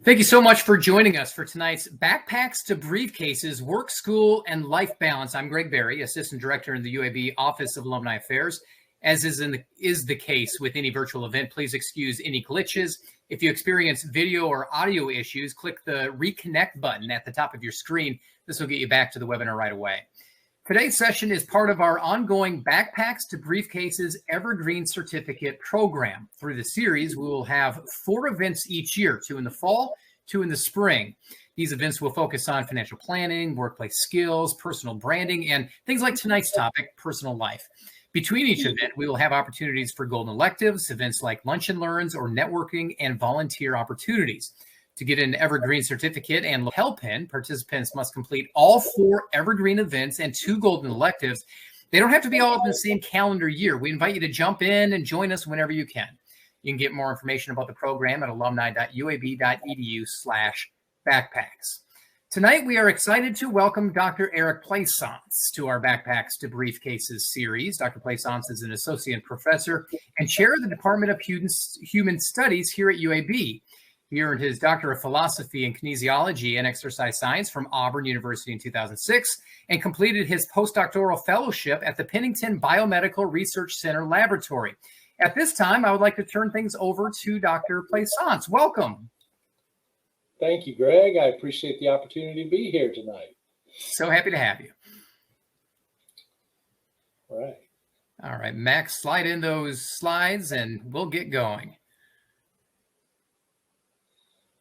Thank you so much for joining us for tonight's Backpacks to Briefcases, Work, School, and Life Balance. I'm Greg Berry, Assistant Director in the UAB Office of Alumni Affairs. As is the case with any virtual event, please excuse any glitches. If you experience video or audio issues, click the Reconnect button at the top of your screen. This will get you back to the webinar right away. Today's session is part of our ongoing Backpacks to Briefcases Evergreen Certificate program. Through the series, we will have 4 events each year, 2 in the fall, 2 in the spring. These events will focus on financial planning, workplace skills, personal branding, and things like tonight's topic, personal life. Between each event, we will have opportunities for golden electives, events like lunch and learns or networking, and volunteer opportunities. To get an Evergreen certificate and lapel pin, participants must complete all 4 Evergreen events and 2 golden electives. They don't have to be all in the same calendar year. We invite you to jump in and join us whenever you can. You can get more information about the program at alumni.uab.edu/backpacks. Tonight, we are excited to welcome Dr. Eric Plaisance to our Backpacks to Briefcases series. Dr. Plaisance is an associate professor and chair of the Department of Human Studies here at UAB. He earned his Doctor of Philosophy in Kinesiology and Exercise Science from Auburn University in 2006 and completed his postdoctoral fellowship at the Pennington Biomedical Research Center Laboratory. At this time, I would like to turn things over to Dr. Plaisance. Welcome. Thank you, Greg. I appreciate the opportunity to be here tonight. So happy to have you. All right, Max, slide in those slides and we'll get going.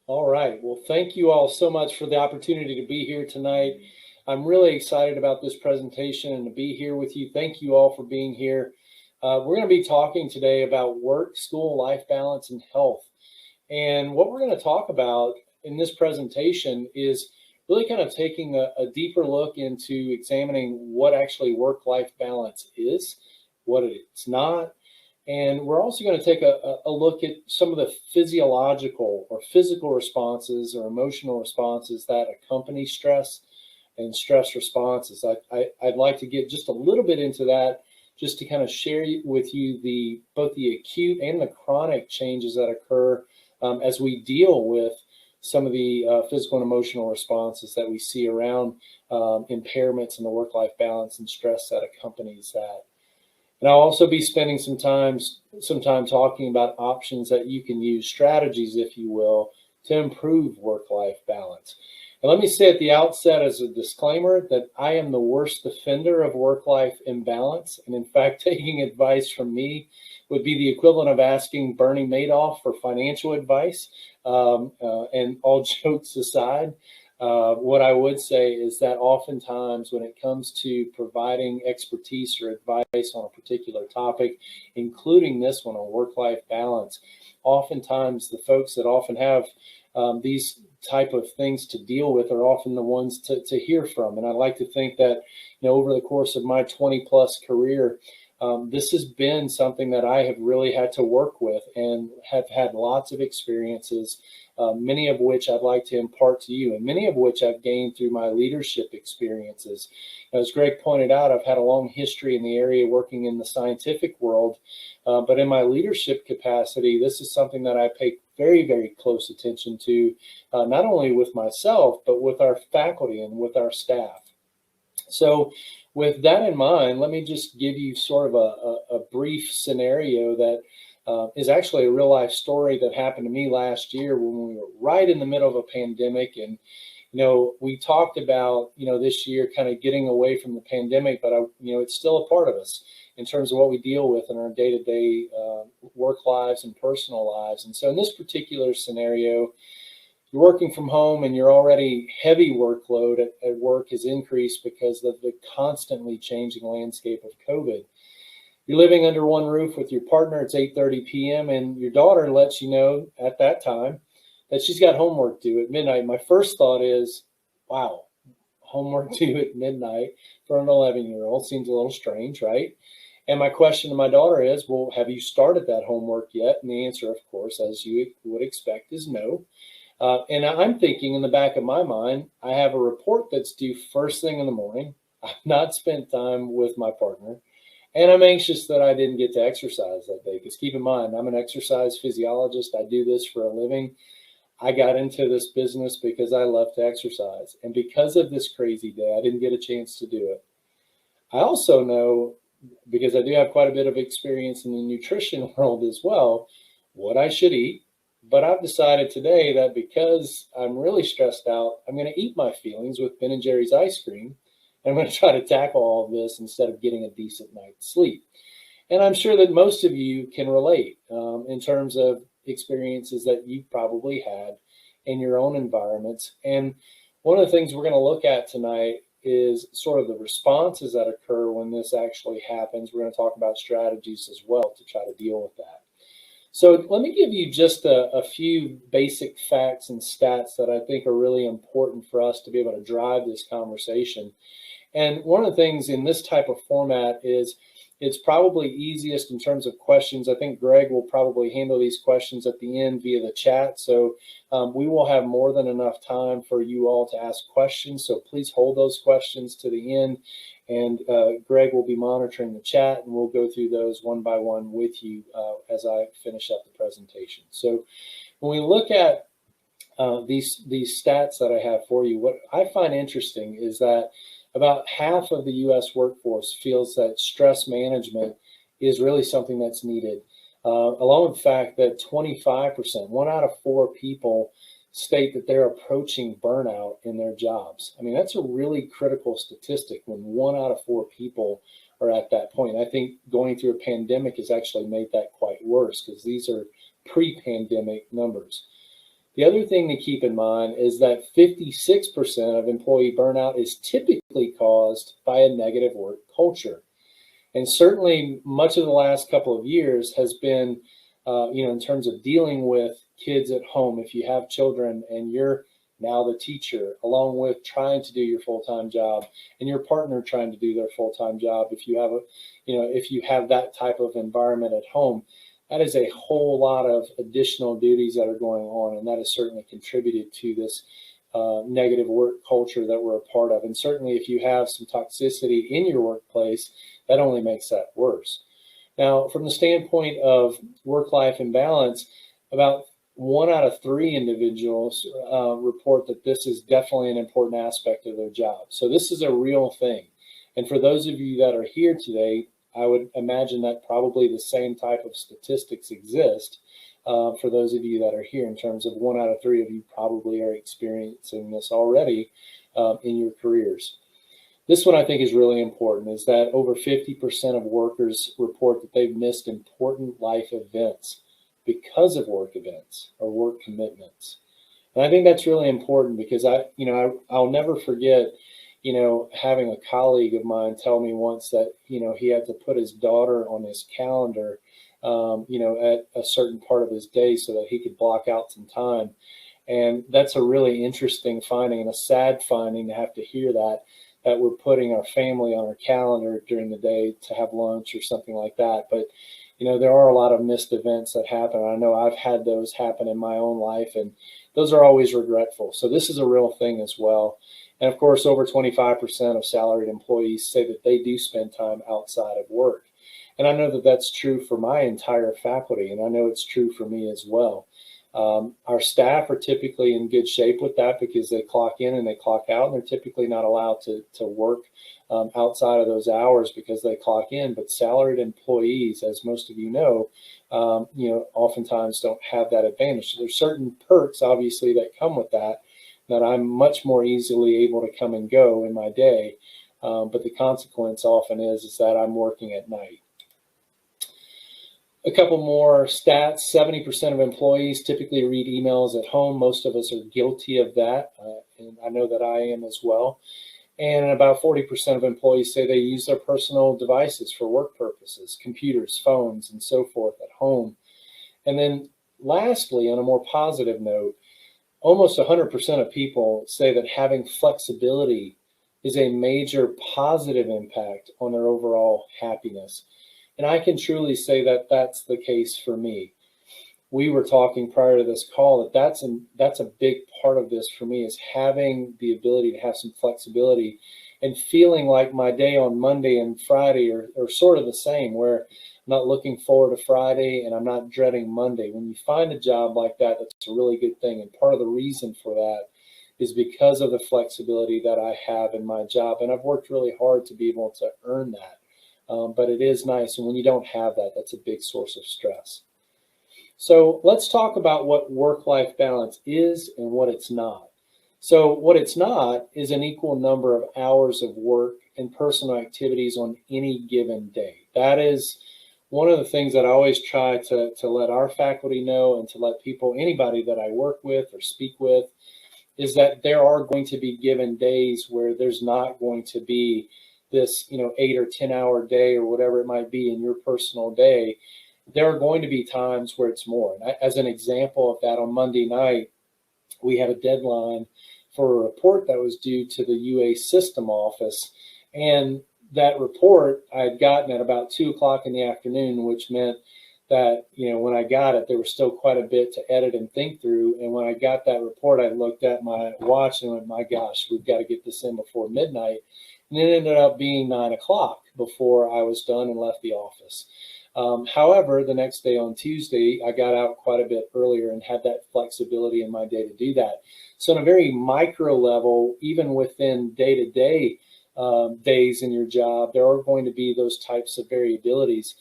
All right. Well, thank you all so much for the opportunity to be here tonight. I'm really excited about this presentation and to be here with you. Thank you all for being here. We're going to be talking today about work, school, life balance, and health. And what we're going to talk about in this presentation is really kind of taking a deeper look into examining what actually work-life balance is, what it's not. And we're also going to take a look at some of the physiological or physical responses or emotional responses that accompany stress and stress responses. I'd like to get just a little bit into that, just to kind of share with you both the acute and the chronic changes that occur as we deal with some of the physical and emotional responses that we see around impairments in the work-life balance and stress that accompanies that. And I'll also be spending some time talking about options that you can use, strategies, if you will, to improve work-life balance. And let me say at the outset as a disclaimer that I am the worst defender of work-life imbalance. And in fact, taking advice from me would be the equivalent of asking Bernie Madoff for financial advice. And all jokes aside, what I would say is that oftentimes when it comes to providing expertise or advice on a particular topic, including this one on work-life balance, oftentimes the folks that often have these type of things to deal with are often the ones to hear from. And I like to think that, over the course of my 20-plus career, this has been something that I have really had to work with and have had lots of experiences, many of which I'd like to impart to you, and many of which I've gained through my leadership experiences. As Greg pointed out, I've had a long history in the area working in the scientific world, but in my leadership capacity, this is something that I pay very, very close attention to, not only with myself, but with our faculty and with our staff. So with that in mind, let me just give you sort of a brief scenario that is actually a real life story that happened to me last year when we were right in the middle of a pandemic. And, we talked about, this year kind of getting away from the pandemic, but, it's still a part of us in terms of what we deal with in our day-to-day work lives and personal lives. And so in this particular scenario, you're working from home and your already heavy workload at work has increased because of the constantly changing landscape of COVID. You're living under one roof with your partner. It's 8:30 p.m. and your daughter lets you know at that time that she's got homework due at midnight. My first thought is, wow, homework due at midnight for an 11-year-old seems a little strange, right? And my question to my daughter is, well, have you started that homework yet? And the answer, of course, as you would expect, is no. And I'm thinking in the back of my mind, I have a report that's due first thing in the morning. I've not spent time with my partner. And I'm anxious that I didn't get to exercise that day. Because keep in mind, I'm an exercise physiologist. I do this for a living. I got into this business because I love to exercise. And because of this crazy day, I didn't get a chance to do it. I also know, because I do have quite a bit of experience in the nutrition world as well, what I should eat. But I've decided today that because I'm really stressed out, I'm going to eat my feelings with Ben and Jerry's ice cream. And I'm going to try to tackle all of this instead of getting a decent night's sleep. And I'm sure that most of you can relate in terms of experiences that you've probably had in your own environments. And one of the things we're going to look at tonight is sort of the responses that occur when this actually happens. We're going to talk about strategies as well to try to deal with that. So let me give you just a few basic facts and stats that I think are really important for us to be able to drive this conversation. And one of the things in this type of format is it's probably easiest in terms of questions. I think Greg will probably handle these questions at the end via the chat. So we will have more than enough time for you all to ask questions. So please hold those questions to the end. And Greg will be monitoring the chat, and we'll go through those one by one with you as I finish up the presentation. So when we look at these stats that I have for you, what I find interesting is that about half of the U.S. workforce feels that stress management is really something that's needed, along with the fact that 25%, 1 out of 4 people, state that they're approaching burnout in their jobs. I mean, that's a really critical statistic when 1 out of 4 people are at that point. I think going through a pandemic has actually made that quite worse because these are pre-pandemic numbers. The other thing to keep in mind is that 56% of employee burnout is typically caused by a negative work culture. And certainly much of the last couple of years has been, in terms of dealing with kids at home, if you have children and you're now the teacher, along with trying to do your full-time job and your partner trying to do their full-time job, if you have if you have that type of environment at home, that is a whole lot of additional duties that are going on, and that has certainly contributed to this negative work culture that we're a part of. And certainly if you have some toxicity in your workplace, that only makes that worse. Now, from the standpoint of work-life imbalance, about 1 out of 3 individuals report that this is definitely an important aspect of their job. So this is a real thing. And for those of you that are here today, I would imagine that probably the same type of statistics exist for those of you that are here, in terms of 1 out of 3 of you probably are experiencing this already in your careers. This one I think is really important, is that over 50% of workers report that they've missed important life events because of work events or work commitments. And I think that's really important because I'll never forget having a colleague of mine tell me once that, he had to put his daughter on his calendar, at a certain part of his day so that he could block out some time. And that's a really interesting finding and a sad finding to have to hear that we're putting our family on our calendar during the day to have lunch or something like that. But, there are a lot of missed events that happen. I know I've had those happen in my own life, and those are always regretful. So this is a real thing as well. And of course, over 25% of salaried employees say that they do spend time outside of work. And I know that that's true for my entire faculty, and I know it's true for me as well. Our staff are typically in good shape with that because they clock in and they clock out, and they're typically not allowed to work outside of those hours because they clock in. But salaried employees, as most of you know, oftentimes don't have that advantage. So there's certain perks, obviously, that come with that I'm much more easily able to come and go in my day. But the consequence often is that I'm working at night. A couple more stats. 70% of employees typically read emails at home. Most of us are guilty of that, and I know that I am as well. And about 40% of employees say they use their personal devices for work purposes, computers, phones, and so forth at home. And then lastly, on a more positive note, almost 100% of people say that having flexibility is a major positive impact on their overall happiness. And I can truly say that that's the case for me. We were talking prior to this call that that's a big part of this for me, is having the ability to have some flexibility and feeling like my day on Monday and Friday are sort of the same, where not looking forward to Friday, and I'm not dreading Monday. When you find a job like that, that's a really good thing. And part of the reason for that is because of the flexibility that I have in my job. And I've worked really hard to be able to earn that. But it is nice. And when you don't have that, that's a big source of stress. So let's talk about what work-life balance is and what it's not. So what it's not is an equal number of hours of work and personal activities on any given day. That is one of the things that I always try to let our faculty know, and to let people, anybody that I work with or speak with, is that there are going to be given days where there's not going to be this, 8 or 10 hour day or whatever it might be in your personal day. There are going to be times where it's more. As an example of that, on Monday night, we had a deadline for a report that was due to the UA system office. And that report I had gotten at about 2 o'clock in the afternoon, which meant that, when I got it, there was still quite a bit to edit and think through. And when I got that report, I looked at my watch and went, my gosh, we've got to get this in before midnight. And it ended up being 9 o'clock before I was done and left the office. However, the next day on Tuesday, I got out quite a bit earlier and had that flexibility in my day to do that. So on a very micro level, even within day-to-day days in your job, there are going to be those types of variabilities.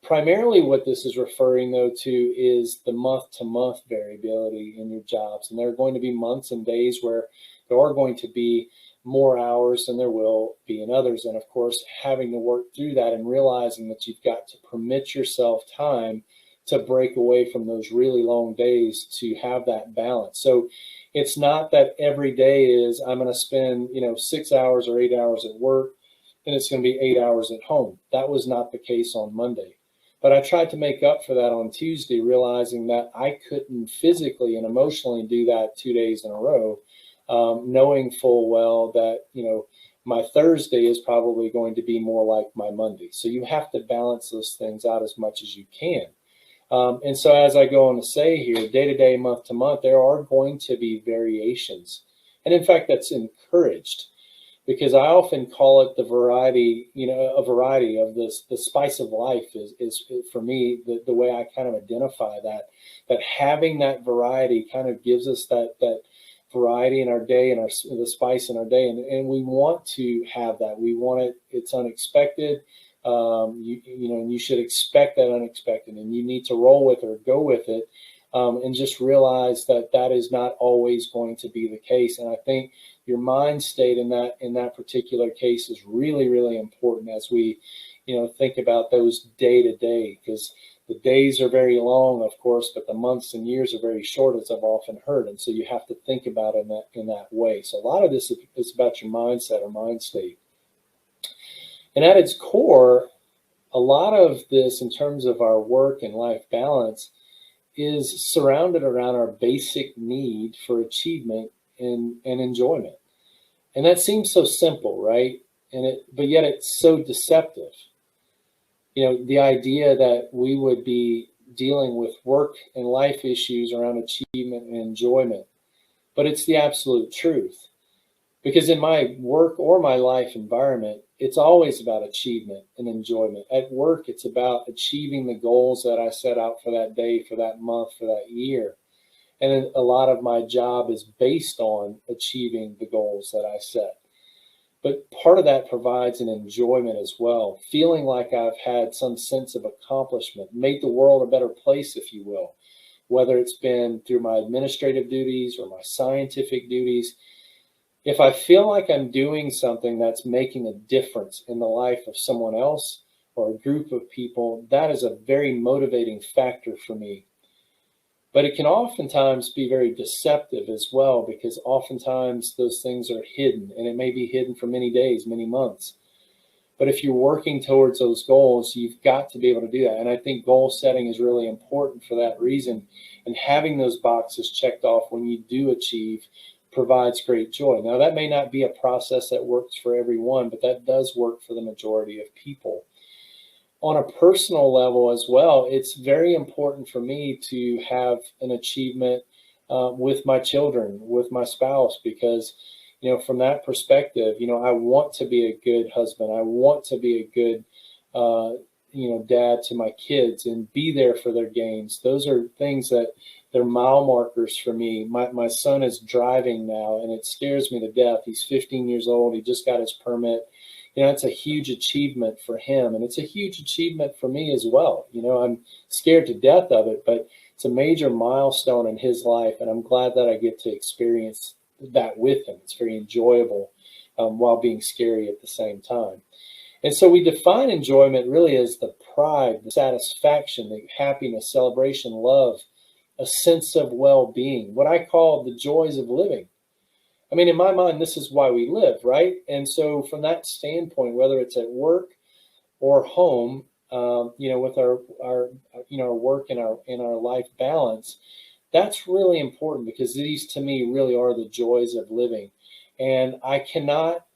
Primarily what this is referring, though, to is the month-to-month variability in your jobs. And there are going to be months and days where there are going to be more hours than there will be in others. And of course, having to work through that and realizing that you've got to permit yourself time to break away from those really long days to have that balance. So it's not that every day is I'm going to spend, 6 hours or 8 hours at work and it's going to be 8 hours at home. That was not the case on Monday. But I tried to make up for that on Tuesday, realizing that I couldn't physically and emotionally do that 2 days in a row, knowing full well that, my Thursday is probably going to be more like my Monday. So you have to balance those things out as much as you can. And so as I go on to say here, day to day, month to month, there are going to be variations. And in fact, that's encouraged, because I often call it the variety, a variety of this. The spice of life is for me, the way I kind of identify that having that variety kind of gives us that variety in our day and the spice in our day. And we want to have that. We want it. It's unexpected. You should expect that unexpected, and you need to roll with it or go with it, and just realize that that is not always going to be the case. And I think your mind state in that particular case is really, really important as we, think about those day to day, because the days are very long, of course, but the months and years are very short, as I've often heard. And so you have to think about it in that way. So a lot of this is about your mindset or mind state. And at its core, a lot of this in terms of our work and life balance is surrounded around our basic need for achievement and enjoyment. And that seems so simple, right? But yet it's so deceptive. The idea that we would be dealing with work and life issues around achievement and enjoyment. But it's the absolute truth. Because in my work or my life environment, it's always about achievement and enjoyment. At work, it's about achieving the goals that I set out for that day, for that month, for that year. And a lot of my job is based on achieving the goals that I set. But part of that provides an enjoyment as well, feeling like I've had some sense of accomplishment, made the world a better place, if you will, whether it's been through my administrative duties or my scientific duties. If I feel like I'm doing something that's making a difference in the life of someone else or a group of people, that is a very motivating factor for me. But it can oftentimes be very deceptive as well, because oftentimes those things are hidden, and it may be hidden for many days, many months. But if you're working towards those goals, you've got to be able to do that. And I think goal setting is really important for that reason. And having those boxes checked off when you do achieve provides great joy. Now, that may not be a process that works for everyone, but that does work for the majority of people. On a personal level as well, it's very important for me to have an achievement with my children, with my spouse, because, from that perspective, I want to be a good husband. I want to be a good, dad to my kids and be there for their games. Those are things that they're mile markers for me. My son is driving now, and it scares me to death. He's 15 years old. He just got his permit. It's a huge achievement for him, and it's a huge achievement for me as well. I'm scared to death of it, but it's a major milestone in his life, and I'm glad that I get to experience that with him. It's very enjoyable while being scary at the same time. And so we define enjoyment really as the pride, the satisfaction, the happiness, celebration, love, a sense of well-being, what I call the joys of living. I mean, in my mind, this is why we live, right? And so from that standpoint, whether it's at work or home, with our work and our life balance, that's really important, because these to me really are the joys of living. And I cannot,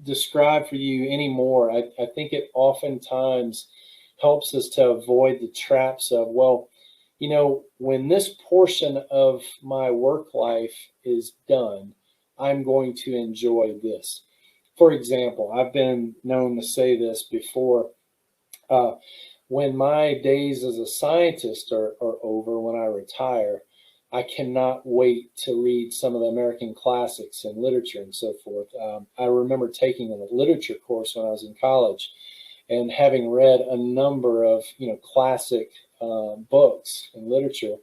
describe for you anymore. I think it oftentimes helps us to avoid the traps of, well, when this portion of my work life is done, I'm going to enjoy this. For example, I've been known to say this before. When my days as a scientist are over, when I retire, I cannot wait to read some of the American classics and literature and so forth. I remember taking a literature course when I was in college, and having read a number of classic books and literature,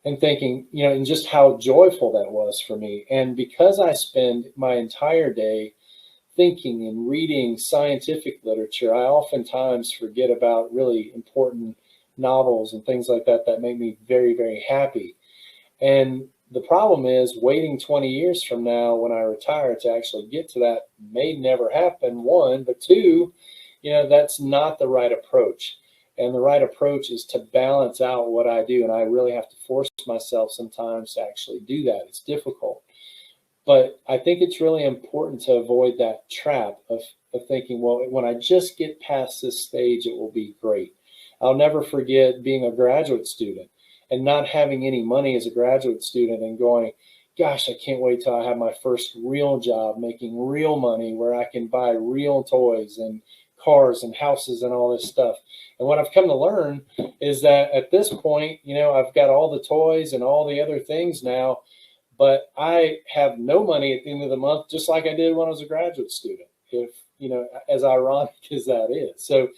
and thinking and just how joyful that was for me. And because I spend my entire day thinking and reading scientific literature, I oftentimes forget about really important novels and things like that that make me very, very happy. And the problem is, waiting 20 years from now when I retire to actually get to that may never happen, one, but two, that's not the right approach. And the right approach is to balance out what I do. And I really have to force myself sometimes to actually do that. It's difficult. But I think it's really important to avoid that trap of thinking, well, when I just get past this stage, it will be great. I'll never forget being a graduate student and not having any money as a graduate student, and going, gosh, I can't wait till I have my first real job, making real money where I can buy real toys and cars and houses and all this stuff. And what I've come to learn is that at this point, I've got all the toys and all the other things now, but I have no money at the end of the month, just like I did when I was a graduate student, if, as ironic as that is. So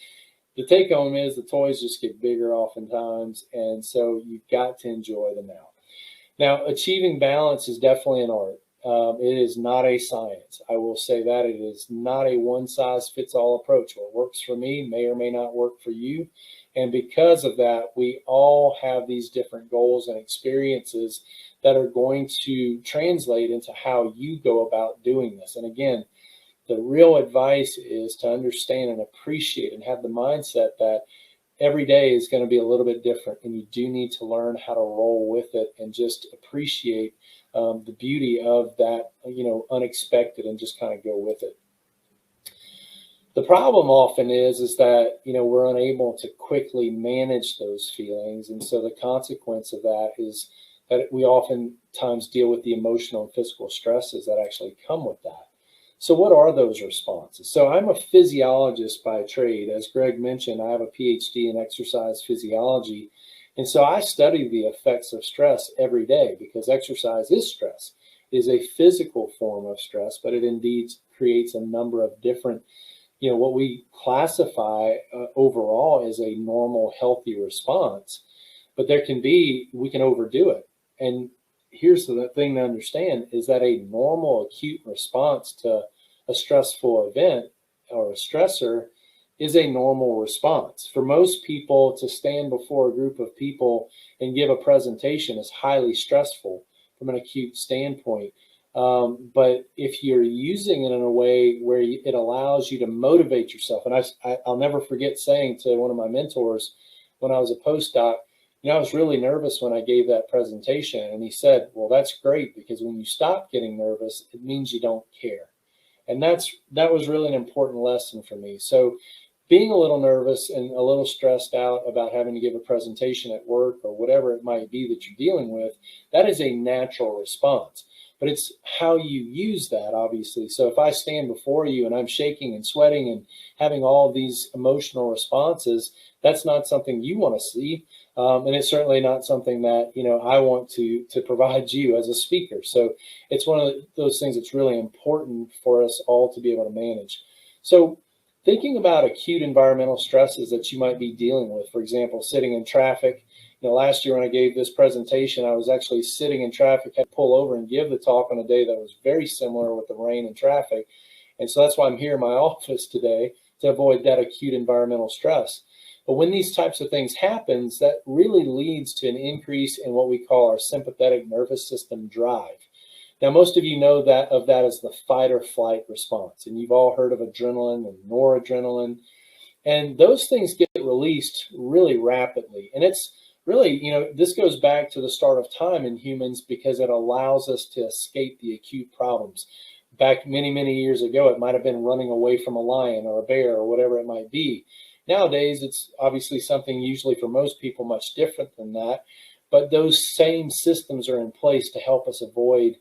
the take home is the toys just get bigger oftentimes. And so you've got to enjoy them now. Now, achieving balance is definitely an art. It is not a science. I will say that it is not a one-size-fits-all approach. What works for me may or may not work for you. And because of that, we all have these different goals and experiences that are going to translate into how you go about doing this. And again, the real advice is to understand and appreciate and have the mindset that every day is going to be a little bit different, and you do need to learn how to roll with it and just appreciate the beauty of that, unexpected, and just kind of go with it. The problem often is that, we're unable to quickly manage those feelings. And so the consequence of that is that we oftentimes deal with the emotional and physical stresses that actually come with that. So what are those responses? So I'm a physiologist by trade. As Greg mentioned, I have a PhD in exercise physiology. And so I study the effects of stress every day, because exercise is stress. It is a physical form of stress, but it indeed creates a number of different, what we classify overall as a normal, healthy response. But we can overdo it. And here's the thing to understand, is that a normal acute response to a stressful event or a stressor is a normal response. For most people, to stand before a group of people and give a presentation is highly stressful from an acute standpoint. But if you're using it in a way where it allows you to motivate yourself, and I'll never forget saying to one of my mentors when I was a postdoc, I was really nervous when I gave that presentation. And he said, well, that's great, because when you stop getting nervous, it means you don't care. And that was really an important lesson for me. So being a little nervous and a little stressed out about having to give a presentation at work or whatever it might be that you're dealing with, that is a natural response. but it's how you use that, obviously. So if I stand before you and I'm shaking and sweating and having all of these emotional responses, that's not something you want to see. And it's certainly not something that, I want to provide you as a speaker. So it's one of those things that's really important for us all to be able to manage. So thinking about acute environmental stresses that you might be dealing with, for example, sitting in traffic. Last year when I gave this presentation, I was actually sitting in traffic, had to pull over and give the talk on a day that was very similar with the rain and traffic. And so that's why I'm here in my office today, to avoid that acute environmental stress. But when these types of things happens, that really leads to an increase in what we call our sympathetic nervous system drive. Now, most of you know that as the fight or flight response, and you've all heard of adrenaline and noradrenaline, and those things get released really rapidly. And it's really, this goes back to the start of time in humans because it allows us to escape the acute problems. Back many, many years ago, it might have been running away from a lion or a bear or whatever it might be. Nowadays, it's obviously something usually for most people much different than that. But those same systems are in place to help us avoid,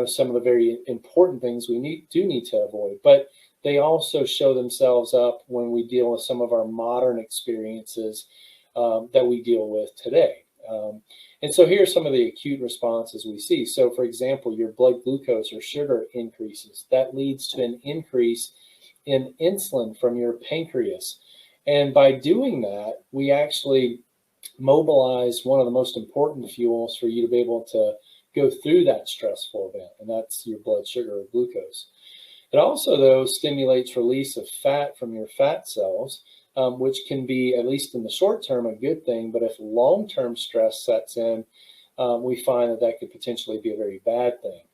some of the very important things we do need to avoid. But they also show themselves up when we deal with some of our modern experiences that we deal with today. And so here's some of the acute responses we see. So for example, your blood glucose or sugar increases. That leads to an increase in insulin from your pancreas. And by doing that, we actually mobilize one of the most important fuels for you to be able to go through that stressful event, and that's your blood sugar or glucose. It also, though, stimulates release of fat from your fat cells, which can be, at least in the short term, a good thing. But if long-term stress sets in, we find that could potentially be a very bad thing.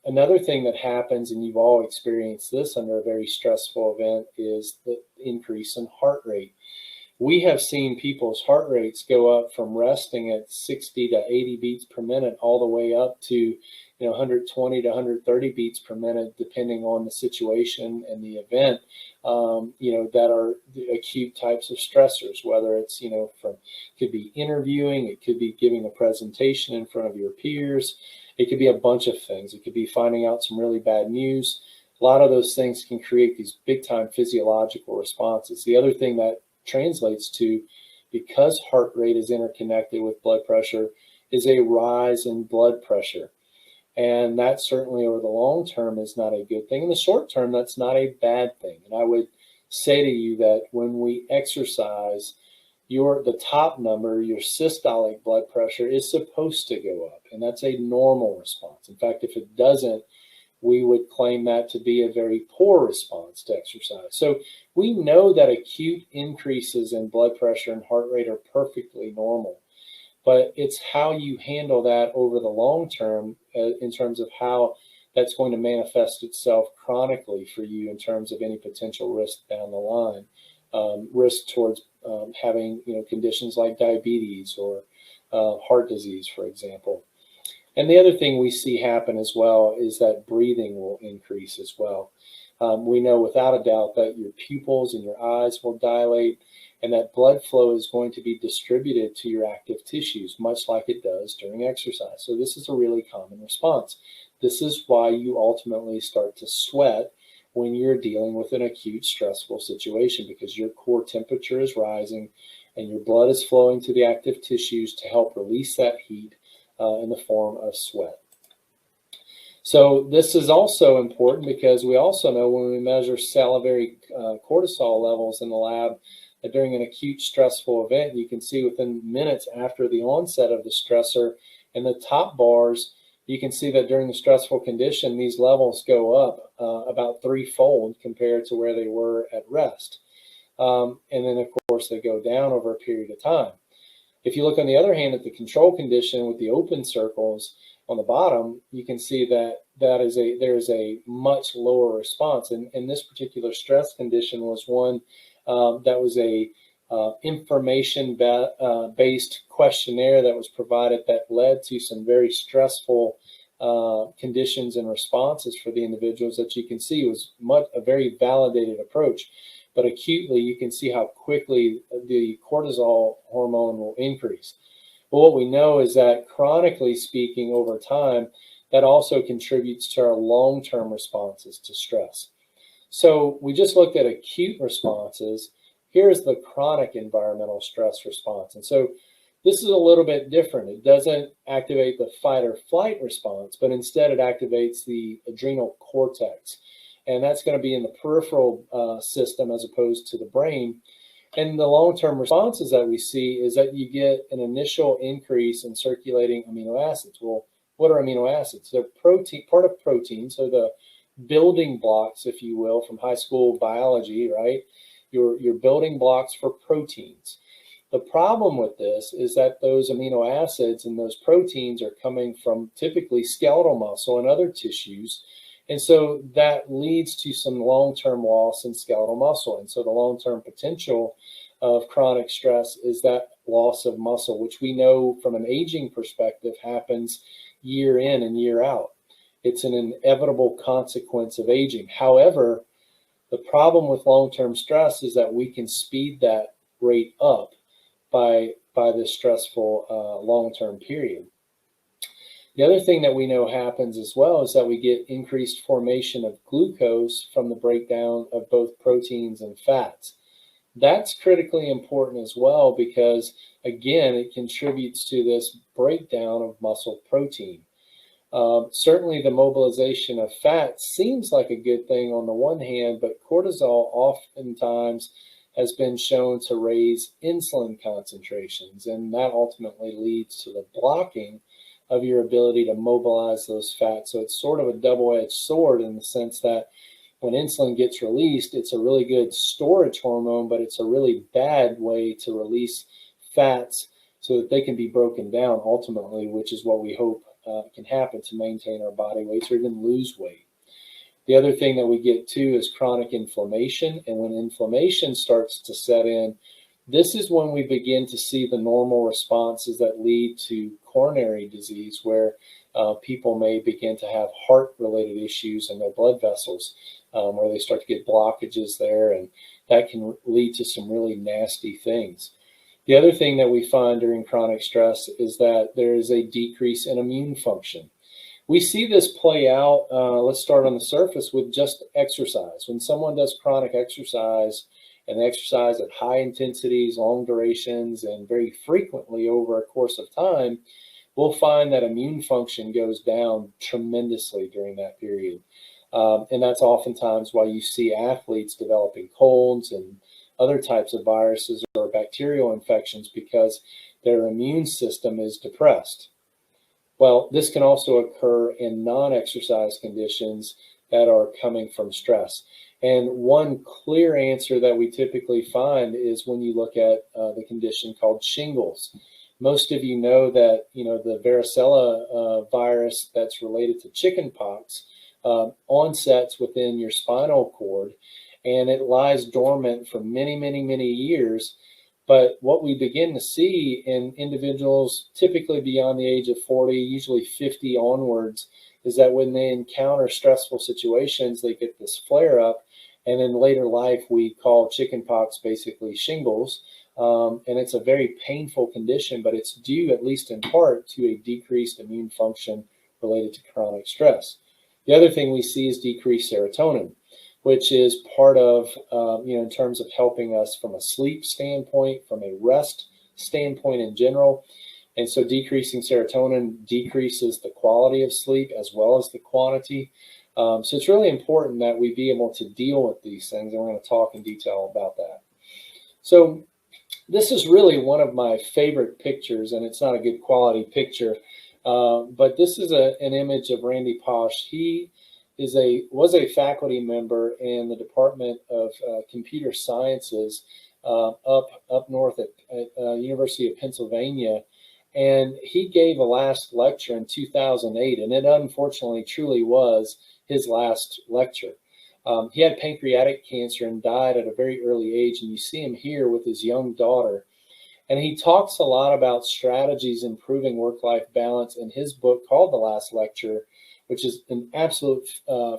Another thing that happens, and you've all experienced this under a very stressful event, is the increase in heart rate. We have seen people's heart rates go up from resting at 60 to 80 beats per minute all the way up to 120 to 130 beats per minute, depending on the situation and the event, that are the acute types of stressors, whether it's, could be interviewing, it could be giving a presentation in front of your peers, it could be a bunch of things. It could be finding out some really bad news. A lot of those things can create these big time physiological responses. The other thing that translates to, because heart rate is interconnected with blood pressure, is a rise in blood pressure. And that certainly over the long term is not a good thing. In the short term, that's not a bad thing. And I would say to you that when we exercise, the top number, your systolic blood pressure, is supposed to go up. And that's a normal response. In fact, if it doesn't, we would claim that to be a very poor response to exercise. So we know that acute increases in blood pressure and heart rate are perfectly normal. But it's how you handle that over the long term in terms of how that's going to manifest itself chronically for you in terms of any potential risk down the line, risk towards having conditions like diabetes or heart disease, for example. And the other thing we see happen as well is that breathing will increase as well. We know without a doubt that your pupils and your eyes will dilate, and that blood flow is going to be distributed to your active tissues, much like it does during exercise. So this is a really common response. This is why you ultimately start to sweat when you're dealing with an acute stressful situation, because your core temperature is rising and your blood is flowing to the active tissues to help release that heat in the form of sweat. So this is also important because we also know when we measure salivary cortisol levels in the lab, that during an acute stressful event, you can see within minutes after the onset of the stressor, in the top bars, you can see that during the stressful condition, these levels go up about threefold compared to where they were at rest. And then, of course, they go down over a period of time. If you look on the other hand at the control condition with the open circles on the bottom, you can see that there's a much lower response. And this particular stress condition was one that was a information-based questionnaire that was provided that led to some very stressful conditions and responses for the individuals that you can see was a very validated approach. But acutely, you can see how quickly the cortisol hormone will increase. Well, what we know is that chronically speaking over time, that also contributes to our long-term responses to stress. So we just looked at acute responses. Here's the chronic environmental stress response. And so this is a little bit different. It doesn't activate the fight or flight response, but instead it activates the adrenal cortex. And that's going to be in the peripheral system as opposed to the brain. And the long-term responses that we see is that you get an initial increase in circulating amino acids. Well, what are amino acids? They're protein, part of protein. So the building blocks, if you will, from high school biology, right? Your building blocks for proteins. The problem with this is that those amino acids and those proteins are coming from typically skeletal muscle and other tissues. And so that leads to some long-term loss in skeletal muscle. And so the long-term potential of chronic stress is that loss of muscle, which we know from an aging perspective happens year in and year out. It's an inevitable consequence of aging. However, the problem with long-term stress is that we can speed that rate up by this stressful long-term period. The other thing that we know happens as well is that we get increased formation of glucose from the breakdown of both proteins and fats. That's critically important as well because, again, it contributes to this breakdown of muscle protein. Certainly the mobilization of fat seems like a good thing on the one hand, but cortisol oftentimes has been shown to raise insulin concentrations, and that ultimately leads to the blocking of your ability to mobilize those fats. So it's sort of a double-edged sword in the sense that when insulin gets released, it's a really good storage hormone, but it's a really bad way to release fats so that they can be broken down ultimately, which is what we hope can happen to maintain our body weights or even lose weight. The other thing that we get too is chronic inflammation. And when inflammation starts to set in, this is when we begin to see the normal responses that lead to coronary disease, where people may begin to have heart-related issues in their blood vessels, where they start to get blockages there, and that can lead to some really nasty things. The other thing that we find during chronic stress is that there is a decrease in immune function. We see this play out, let's start on the surface with just exercise. When someone does chronic exercise, and they exercise at high intensities, long durations, and very frequently over a course of time, we'll find that immune function goes down tremendously during that period. And that's oftentimes why you see athletes developing colds and other types of viruses or bacterial infections because their immune system is depressed. Well, this can also occur in non-exercise conditions that are coming from stress. And one clear answer that we typically find is when you look at the condition called shingles. Most of you know that, the varicella virus that's related to chickenpox onsets within your spinal cord, and it lies dormant for many, many, many years. But what we begin to see in individuals typically beyond the age of 40, usually 50 onwards, is that when they encounter stressful situations, they get this flare up. And in later life, we call chickenpox basically shingles. And it's a very painful condition, but it's due, at least in part, to a decreased immune function related to chronic stress. The other thing we see is decreased serotonin, which is part of, in terms of helping us from a sleep standpoint, from a rest standpoint in general. And so decreasing serotonin decreases the quality of sleep as well as the quantity. So it's really important that we be able to deal with these things, and we're going to talk in detail about that. So this is really one of my favorite pictures, and it's not a good quality picture, but this is an image of Randy Posh. He was a faculty member in the Department of Computer Sciences up north at University of Pennsylvania. And he gave a last lecture in 2008, and it unfortunately truly was his last lecture. He had pancreatic cancer and died at a very early age, and you see him here with his young daughter. And he talks a lot about strategies improving work-life balance in his book called The Last Lecture, which is an absolute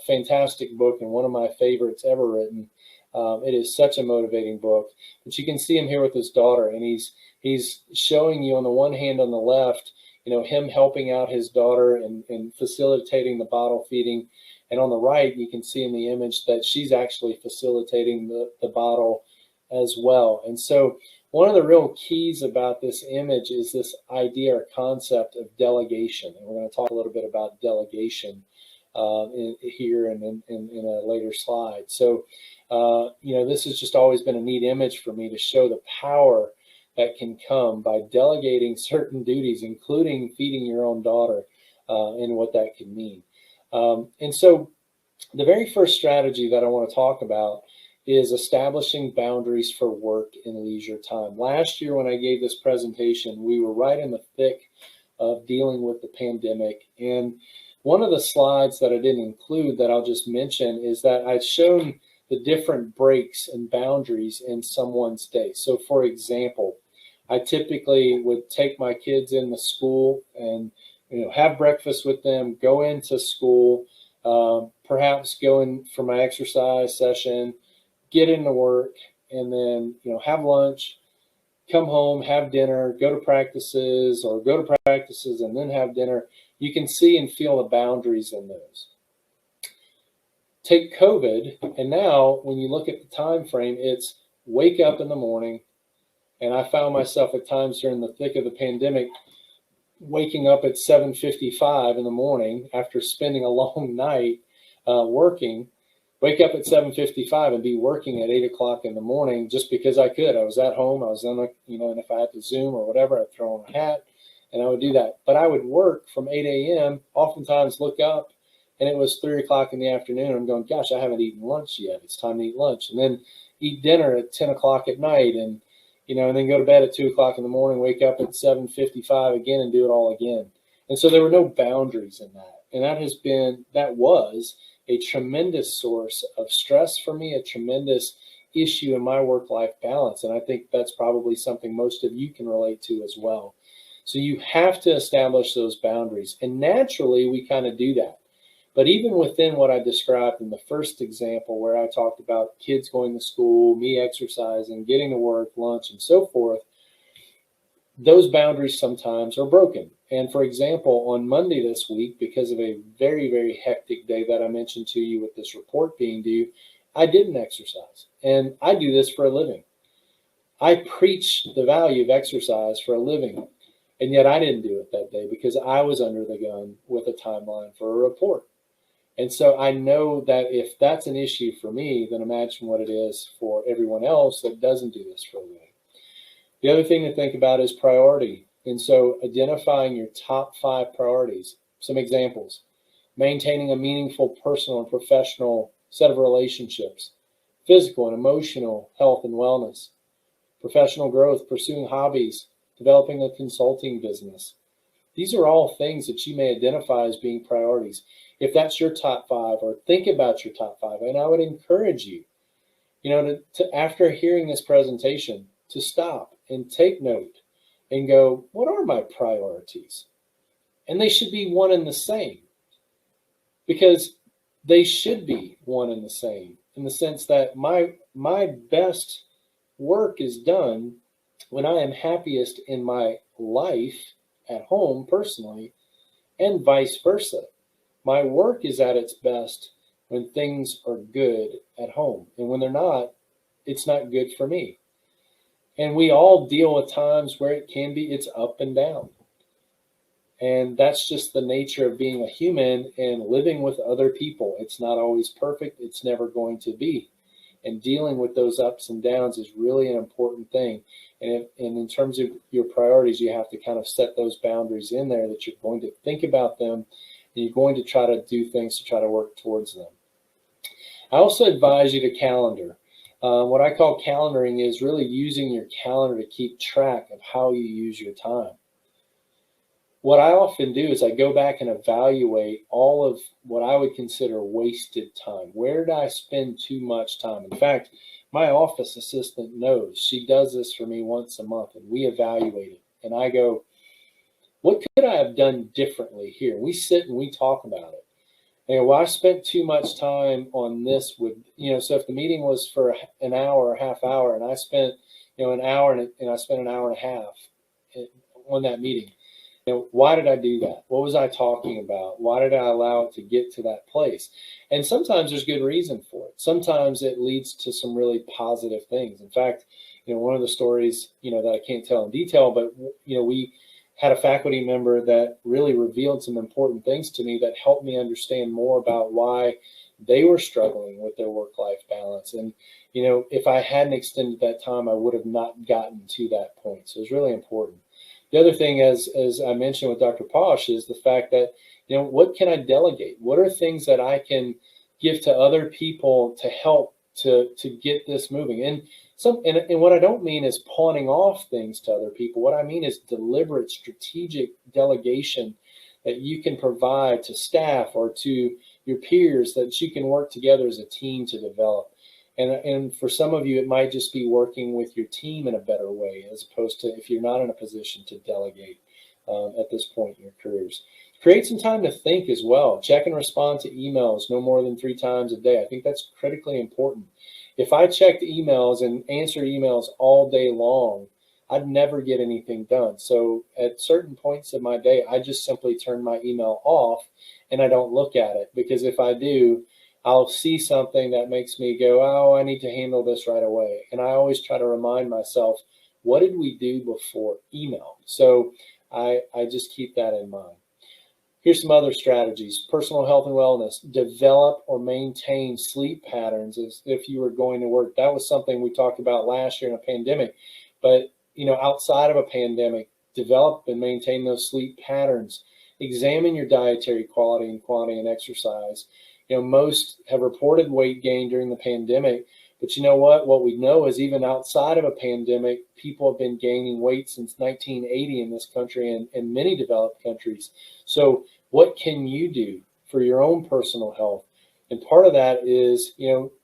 fantastic book and one of my favorites ever written. It is such a motivating book. But you can see him here with his daughter, and he's showing you on the one hand on the left, him helping out his daughter and facilitating the bottle feeding. And on the right, you can see in the image that she's actually facilitating the bottle as well. And so one of the real keys about this image is this idea or concept of delegation. And we're going to talk a little bit about delegation here and in a later slide. So, this has just always been a neat image for me to show the power that can come by delegating certain duties, including feeding your own daughter, and what that can mean. And so the very first strategy that I want to talk about is establishing boundaries for work and leisure time. Last year when I gave this presentation, we were right in the thick of dealing with the pandemic. And one of the slides that I didn't include that I'll just mention is that I've shown the different breaks and boundaries in someone's day. So for example, I typically would take my kids in the school and have breakfast with them, go into school, perhaps go in for my exercise session, get into work, and then have lunch, come home, have dinner, go to practices, or go to practices and then have dinner. You can see and feel the boundaries in those. Take COVID, and now when you look at the time frame, it's wake up in the morning. And I found myself at times during the thick of the pandemic waking up at 7:55 in the morning after spending a long night working. Wake up at 7:55 and be working at 8 o'clock in the morning just because I could. I was at home. I was on and if I had to Zoom or whatever, I'd throw on a hat and I would do that. But I would work from 8 a.m., oftentimes look up, and it was 3 o'clock in the afternoon. I'm going, gosh, I haven't eaten lunch yet. It's time to eat lunch. And then eat dinner at 10 o'clock at night and then go to bed at 2 o'clock in the morning, wake up at 7:55 again and do it all again. And so there were no boundaries in that. And that was a tremendous source of stress for me, a tremendous issue in my work-life balance. And I think that's probably something most of you can relate to as well. So you have to establish those boundaries. And naturally, we kind of do that. But even within what I described in the first example, where I talked about kids going to school, me exercising, getting to work, lunch, and so forth, those boundaries sometimes are broken. And for example, on Monday this week, because of a very, very hectic day that I mentioned to you with this report being due, I didn't exercise. And I do this for a living. I preach the value of exercise for a living. And yet I didn't do it that day because I was under the gun with a timeline for a report. And so I know that if that's an issue for me, then imagine what it is for everyone else that doesn't do this for a living. The other thing to think about is priority. And so identifying your top 5 priorities. Some examples: maintaining a meaningful personal and professional set of relationships, physical and emotional health and wellness, professional growth, pursuing hobbies, developing a consulting business. These are all things that you may identify as being priorities. If that's your top 5, or think about your top 5, and I would encourage you, to after hearing this presentation, to stop and take note and go, what are my priorities? And they should be one and the same, because they should be one and the same in the sense that my best work is done when I am happiest in my life at home personally, and vice versa. My work is at its best when things are good at home. And when they're not, it's not good for me. And we all deal with times where it's up and down. And that's just the nature of being a human and living with other people. It's not always perfect. It's never going to be. And dealing with those ups and downs is really an important thing. And in terms of your priorities, you have to kind of set those boundaries in there that you're going to think about them, and you're going to try to do things to try to work towards them. I also advise you to calendar. What I call calendaring is really using your calendar to keep track of how you use your time. What I often do is I go back and evaluate all of what I would consider wasted time. Where did I spend too much time? In fact, my office assistant knows. She does this for me once a month, and we evaluate it. And I go, what could I have done differently here? We sit and we talk about it. And well, I spent too much time on this so if the meeting was for an hour or half hour, and I spent, an hour and I spent an hour and a half on that meeting, why did I do that? What was I talking about? Why did I allow it to get to that place? And sometimes there's good reason for it. Sometimes it leads to some really positive things. In fact, one of the stories, that I can't tell in detail, but, we had a faculty member that really revealed some important things to me that helped me understand more about why they were struggling with their work-life balance. And, if I hadn't extended that time, I would have not gotten to that point. So it's really important. The other thing, as I mentioned with Dr. Posh, is the fact that, what can I delegate? What are things that I can give to other people to help to get this moving? And what I don't mean is pawning off things to other people. What I mean is deliberate, strategic delegation that you can provide to staff or to your peers that you can work together as a team to develop. And for some of you, it might just be working with your team in a better way, as opposed to if you're not in a position to delegate at this point in your careers. Create some time to think as well. Check and respond to emails no more than 3 times a day. I think that's critically important. If I checked emails and answered emails all day long, I'd never get anything done. So at certain points of my day, I just simply turn my email off and I don't look at it, because if I do, I'll see something that makes me go, oh, I need to handle this right away. And I always try to remind myself, what did we do before email? So I just keep that in mind. Here's some other strategies. Personal health and wellness. Develop or maintain sleep patterns as if you were going to work. That was something we talked about last year in a pandemic. But, outside of a pandemic, develop and maintain those sleep patterns. Examine your dietary quality and quantity and exercise. Most have reported weight gain during the pandemic, but you know what? What we know is even outside of a pandemic, people have been gaining weight since 1980 in this country and in many developed countries. So what can you do for your own personal health? And part of that is,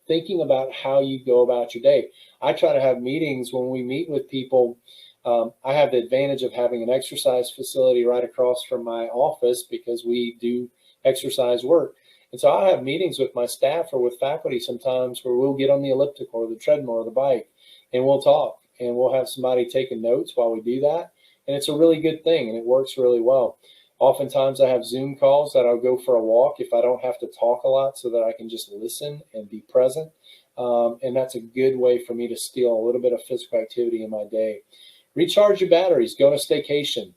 thinking about how you go about your day. I try to have meetings when we meet with people. I have the advantage of having an exercise facility right across from my office because we do exercise work. And so I have meetings with my staff or with faculty sometimes where we'll get on the elliptical or the treadmill or the bike and we'll talk, and we'll have somebody taking notes while we do that. And it's a really good thing, and it works really well. Oftentimes I have Zoom calls that I'll go for a walk if I don't have to talk a lot, so that I can just listen and be present. And that's a good way for me to steal a little bit of physical activity in my day. Recharge your batteries, go on a staycation.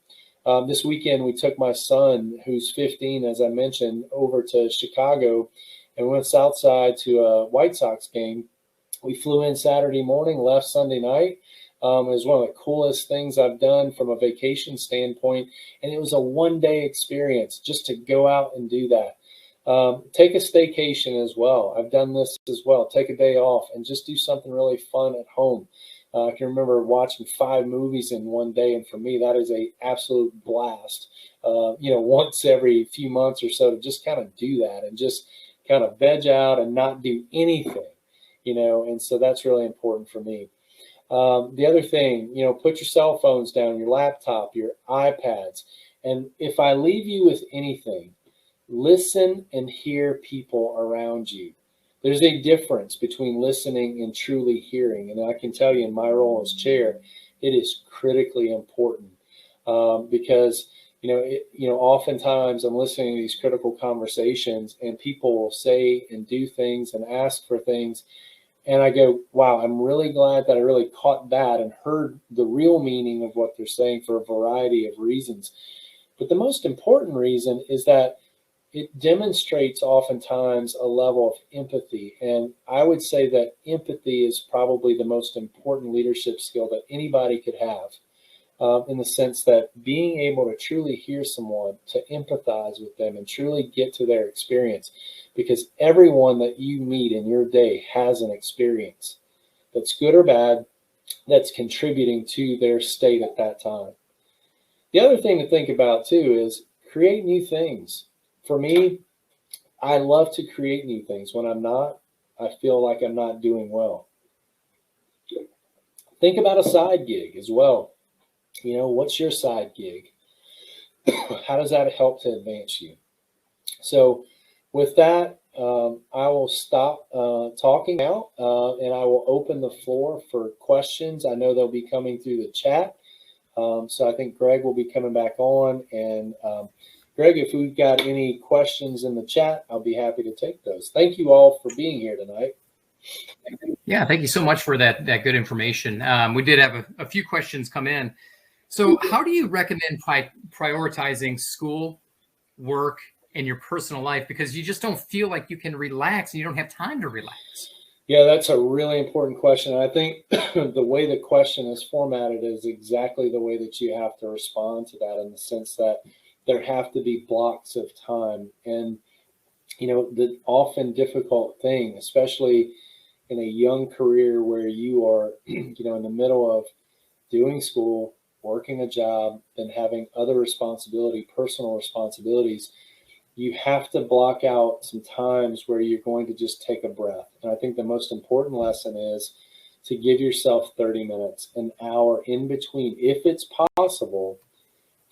This weekend, we took my son, who's 15, as I mentioned, over to Chicago, and we went south side to a White Sox game. We flew in Saturday morning, left Sunday night. It was one of the coolest things I've done from a vacation standpoint, and it was a one-day experience just to go out and do that. Take a staycation as well. I've done this as well. Take a day off and just do something really fun at home. I can remember watching 5 movies in one day, and for me, that is a absolute blast. Once every few months or so to just kind of do that and just kind of veg out and not do anything, and so that's really important for me. The other thing, put your cell phones down, your laptop, your iPads, and if I leave you with anything, listen and hear people around you. There's a difference between listening and truly hearing. And I can tell you in my role as chair, it is critically important because, oftentimes I'm listening to these critical conversations and people will say and do things and ask for things. And I go, wow, I'm really glad that I really caught that and heard the real meaning of what they're saying for a variety of reasons. But the most important reason is that it demonstrates oftentimes a level of empathy. And I would say that empathy is probably the most important leadership skill that anybody could have, in the sense that being able to truly hear someone, to empathize with them and truly get to their experience, because everyone that you meet in your day has an experience that's good or bad, that's contributing to their state at that time. The other thing to think about too is create new things. For me, I love to create new things. When I'm not, I feel like I'm not doing well. Think about a side gig as well. What's your side gig? How does that help to advance you? So with that, I will stop talking now, and I will open the floor for questions. I know they'll be coming through the chat. So I think Greg will be coming back on. And Greg, if we've got any questions in the chat, I'll be happy to take those. Thank you all for being here tonight. Yeah, thank you so much for that good information. We did have a few questions come in. So how do you recommend prioritizing school, work, and your personal life? Because you just don't feel like you can relax and you don't have time to relax. Yeah, that's a really important question. And I think the way the question is formatted is exactly the way that you have to respond to that, in the sense that there have to be blocks of time. And, the often difficult thing, especially in a young career where you are, in the middle of doing school, working a job, and having other personal responsibilities, you have to block out some times where you're going to just take a breath. And I think the most important lesson is to give yourself 30 minutes, an hour in between, if it's possible,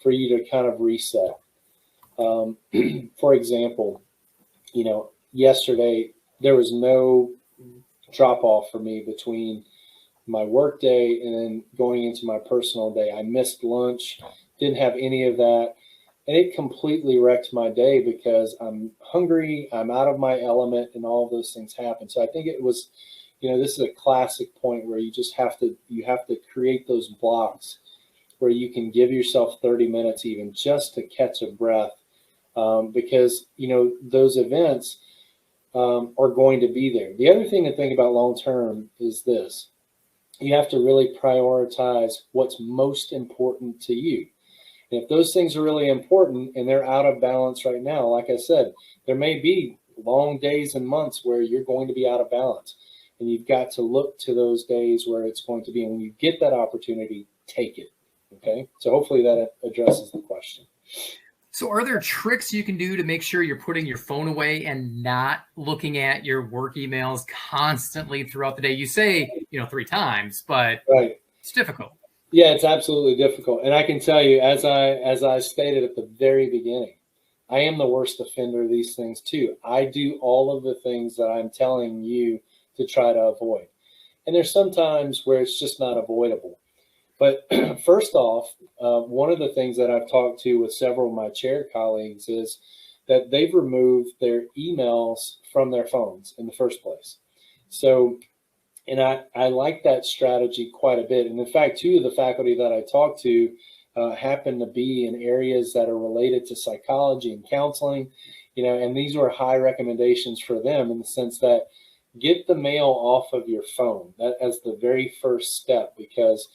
for you to kind of reset. For example, yesterday there was no drop off for me between my work day and then going into my personal day. I missed lunch, didn't have any of that. And it completely wrecked my day because I'm hungry, I'm out of my element, and all of those things happen. So I think it was, this is a classic point where you have to create those blocks where you can give yourself 30 minutes even just to catch a breath, because, those events are going to be there. The other thing to think about long term is this. You have to really prioritize what's most important to you. And if those things are really important and they're out of balance right now, like I said, there may be long days and months where you're going to be out of balance. And you've got to look to those days where it's going to be. And when you get that opportunity, take it. Okay. So hopefully that addresses the question. So are there tricks you can do to make sure you're putting your phone away and not looking at your work emails constantly throughout the day? You say, 3 times, but right. It's difficult. Yeah, it's absolutely difficult. And I can tell you, as I stated at the very beginning, I am the worst offender of these things too. I do all of the things that I'm telling you to try to avoid. And there's some times where it's just not avoidable. But first off, one of the things that I've talked to with several of my chair colleagues is that they've removed their emails from their phones in the first place. So, and I like that strategy quite a bit. And in fact, 2 of the faculty that I talked to happen to be in areas that are related to psychology and counseling, and these were high recommendations for them, in the sense that get the mail off of your phone as the very first step, because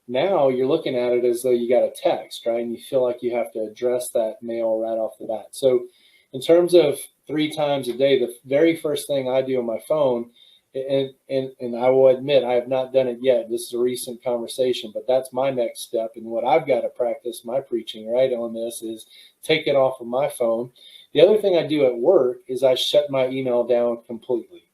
now you're looking at it as though you got a text, right? And you feel like you have to address that mail right off the bat. So in terms of 3 times a day, the very first thing I do on my phone, and I will admit I have not done it yet. This is a recent conversation, but that's my next step. And what I've got to practice my preaching right on this is take it off of my phone. The other thing I do at work is I shut my email down completely.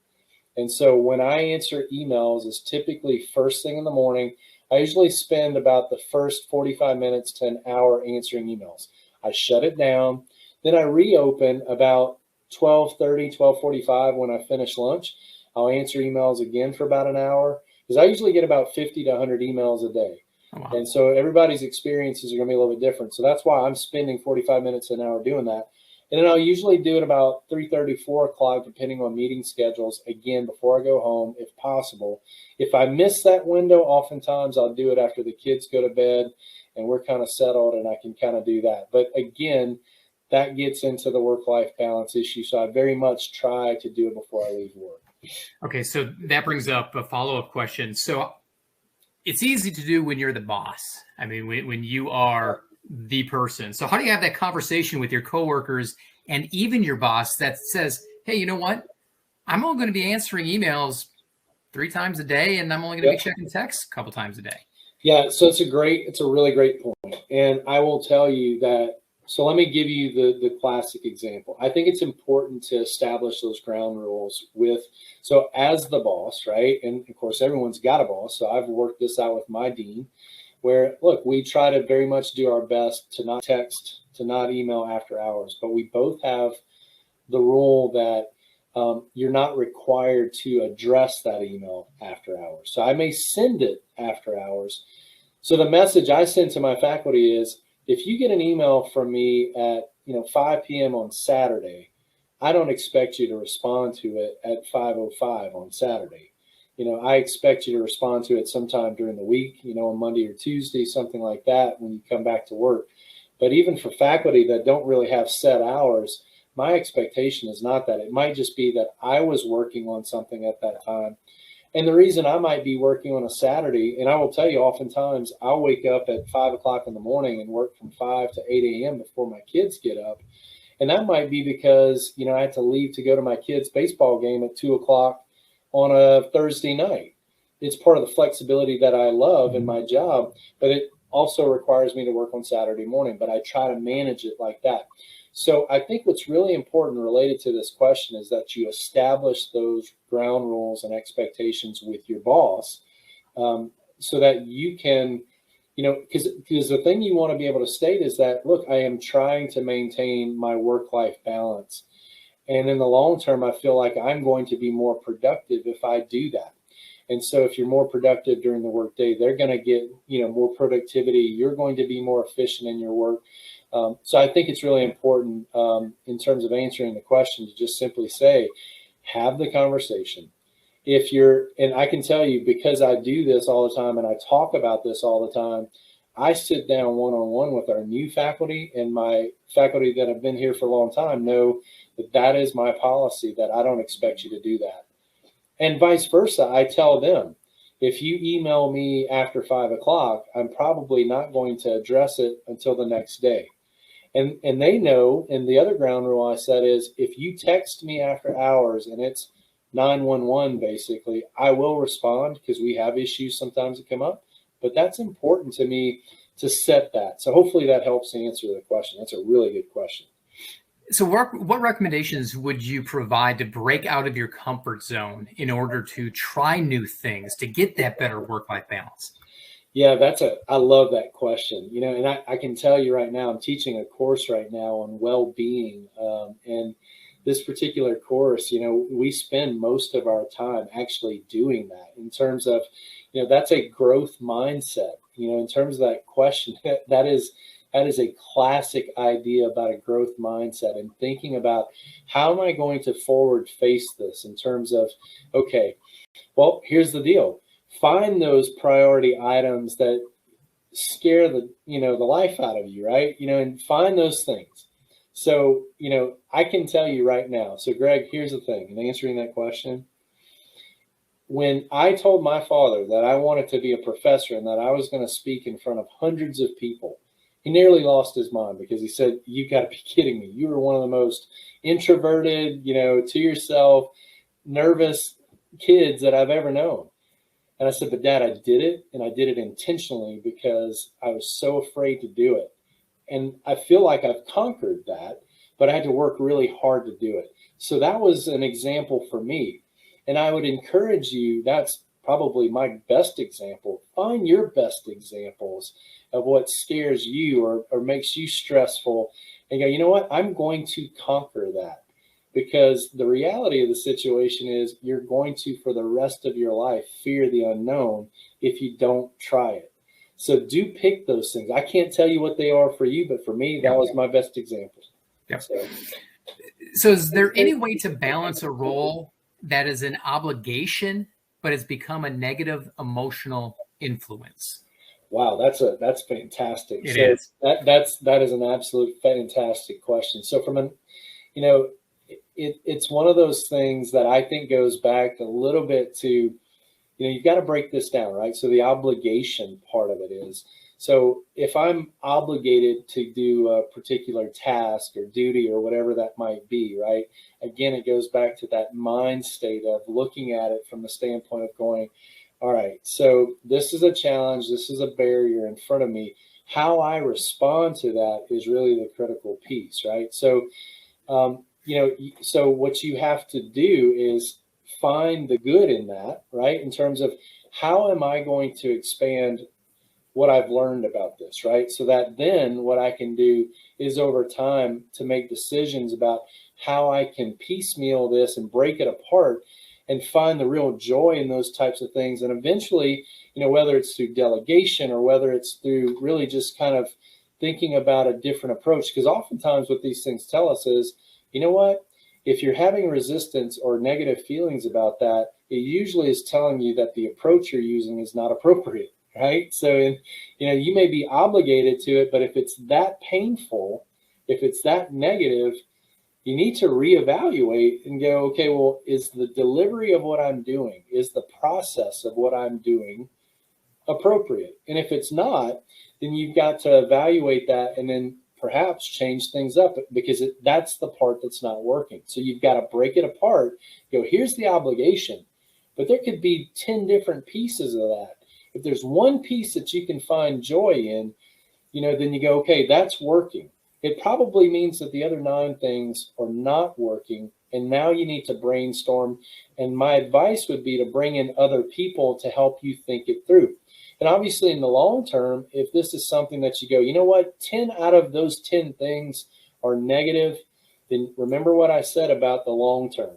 And so when I answer emails, is typically first thing in the morning. I usually spend about the first 45 minutes to an hour answering emails. I shut it down. Then I reopen about 12:30, 12:45 when I finish lunch. I'll answer emails again for about an hour, because I usually get about 50 to 100 emails a day. Oh, wow. And so everybody's experiences are going to be a little bit different. So that's why I'm spending 45 minutes to an hour doing that. And then I'll usually do it about 3:30, 4 o'clock, depending on meeting schedules, again, before I go home, if possible. If I miss that window, oftentimes I'll do it after the kids go to bed and we're kind of settled and I can kind of do that. But again, that gets into the work-life balance issue. So I very much try to do it before I leave work. Okay, so that brings up a follow-up question. So it's easy to do when you're the boss. I mean, when you are the person. So how do you have that conversation with your coworkers and even your boss that says, hey, you know what? I'm only going to be answering emails 3 times a day, and I'm only going to be checking texts a couple times a day. Yeah, so it's a really great point. And I will tell you that, so let me give you the classic example. I think it's important to establish those ground rules so as the boss, right? And of course, everyone's got a boss. So I've worked this out with my dean, where, look, we try to very much do our best to not text, to not email after hours, but we both have the rule that you're not required to address that email after hours. So I may send it after hours, So the message I send to my faculty is, if you get an email from me at 5 p.m. on Saturday, I don't expect you to respond to it at 5:05 on Saturday. I expect you to respond to it sometime during the week, on Monday or Tuesday, something like that, when you come back to work. But even for faculty that don't really have set hours, my expectation is not that. It might just be that I was working on something at that time. And the reason I might be working on a Saturday, and I will tell you, oftentimes I'll wake up at 5 o'clock in the morning and work from 5 to 8 a.m. before my kids get up. And that might be because, I had to leave to go to my kids' baseball game at 2 o'clock on a Thursday night. It's part of the flexibility that I love in my job, but it also requires me to work on Saturday morning, but I try to manage it like that. So I think what's really important related to this question is that you establish those ground rules and expectations with your boss, so that you can, because the thing you want to be able to state is that, look, I am trying to maintain my work-life balance. And in the long term, I feel like I'm going to be more productive if I do that. And so if you're more productive during the workday, they're going to get, more productivity. You're going to be more efficient in your work. So I think it's really important, in terms of answering the question, to just simply say, have the conversation. And I can tell you, because I do this all the time and I talk about this all the time, I sit down one-on-one with our new faculty, and my faculty that have been here for a long time know that is my policy, that I don't expect you to do that. And vice versa, I tell them, if you email me after 5 o'clock, I'm probably not going to address it until the next day. And they know, and the other ground rule I said is, if you text me after hours and it's 911, basically, I will respond, because we have issues sometimes that come up. But that's important to me to set that. So hopefully that helps answer the question. That's a really good question. So what recommendations would you provide to break out of your comfort zone in order to try new things, to get that better work-life balance? Yeah, I love that question. And I can tell you right now, I'm teaching a course right now on well-being. And this particular course, we spend most of our time actually doing that, in terms of, that's a growth mindset. In terms of that question, that is a classic idea about a growth mindset, and thinking about, how am I going to forward face this, in terms of, okay, well, here's the deal. Find those priority items that scare the life out of you, right? And find those things. So, I can tell you right now. So, Greg, here's the thing, in answering that question. When I told my father that I wanted to be a professor and that I was going to speak in front of hundreds of people, he nearly lost his mind, because he said, "You got to be kidding me. You were one of the most introverted, to yourself, nervous kids that I've ever known." And I said, "But Dad, I did it, and I did it intentionally, because I was so afraid to do it. And I feel like I've conquered that, but I had to work really hard to do it." So that was an example for me. And I would encourage you, that's probably my best example. Find your best examples of what scares you, or makes you stressful, and go, you know what, I'm going to conquer that. Because the reality of the situation is, you're going to, for the rest of your life, fear the unknown if you don't try it. So do pick those things. I can't tell you what they are for you, but for me, that was my best example. Yeah. So is there any way to balance a role that is an obligation, but has become a negative emotional influence? Wow, that's fantastic. It is. That is an absolute fantastic question. So from it's one of those things that I think goes back a little bit to, you've got to break this down, right? So the obligation part of it is, so if I'm obligated to do a particular task or duty or whatever that might be, right? Again, it goes back to that mind state of looking at it from the standpoint of going, all right, so this is a challenge, this is a barrier in front of me. How I respond to that is really the critical piece, right? So, so what you have to do is find the good in that, right? In terms of, how am I going to expand what I've learned about this, right? So that then what I can do is, over time, to make decisions about how I can piecemeal this and break it apart, and find the real joy in those types of things. And eventually, whether it's through delegation or whether it's through really just kind of thinking about a different approach, because oftentimes what these things tell us is, you know what, if you're having resistance or negative feelings about that, it usually is telling you that the approach you're using is not appropriate, right? So, you may be obligated to it, but if it's that painful, if it's that negative, you need to reevaluate and go, okay, well, is the delivery of what I'm doing, is the process of what I'm doing appropriate? And if it's not, then you've got to evaluate that and then perhaps change things up, because that's the part that's not working. So you've got to break it apart. Go, here's the obligation, but there could be 10 different pieces of that. If there's one piece that you can find joy in, then you go, okay, that's working. It probably means that the other 9 things are not working. And now you need to brainstorm. And my advice would be to bring in other people to help you think it through. And obviously in the long term, if this is something that you go, you know what, 10 out of those 10 things are negative, then remember what I said about the long term.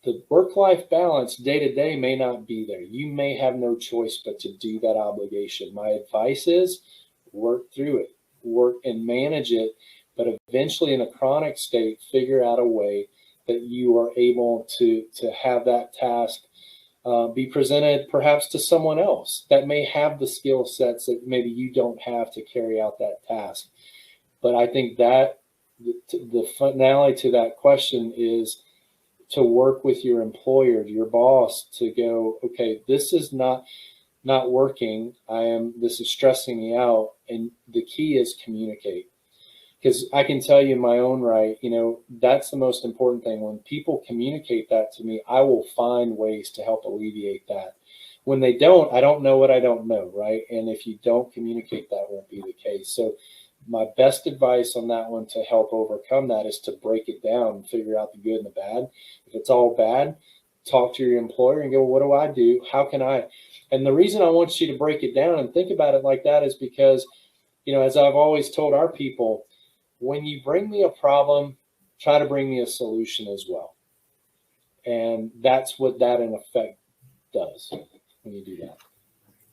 The work-life balance day to day may not be there. You may have no choice but to do that obligation. My advice is work through it, work and manage it, but eventually in a chronic state, figure out a way that you are able to have that task be presented perhaps to someone else that may have the skill sets that maybe you don't have to carry out that task. But I think that the finale to that question is to work with your employer, your boss, to go, okay, this is not working. This is stressing me out. And the key is communicate. Because I can tell you in my own right, that's the most important thing. When people communicate that to me, I will find ways to help alleviate that. When they don't, I don't know what I don't know, right? And if you don't communicate, that won't be the case. So my best advice on that one to help overcome that is to break it down and figure out the good and the bad. If it's all bad, talk to your employer and go, what do I do? How can I? And the reason I want you to break it down and think about it like that is because, as I've always told our people, when you bring me a problem, try to bring me a solution as well. And that's what that in effect does when you do that.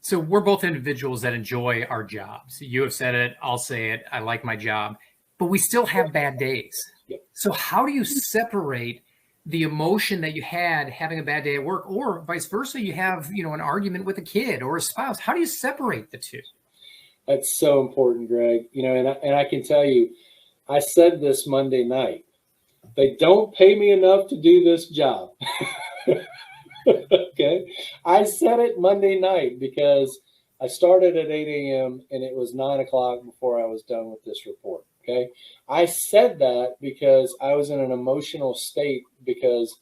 So we're both individuals that enjoy our jobs. You have said it, I'll say it, I like my job, but we still have bad days. Yep. So how do you separate the emotion that you had having a bad day at work, or vice versa, you have, an argument with a kid or a spouse? How do you separate the two? That's so important, Greg. And I can tell you, I said this Monday night. They don't pay me enough to do this job. Okay. I said it Monday night because I started at 8 a.m. and it was 9 o'clock before I was done with this report. Okay. I said that because I was in an emotional state, because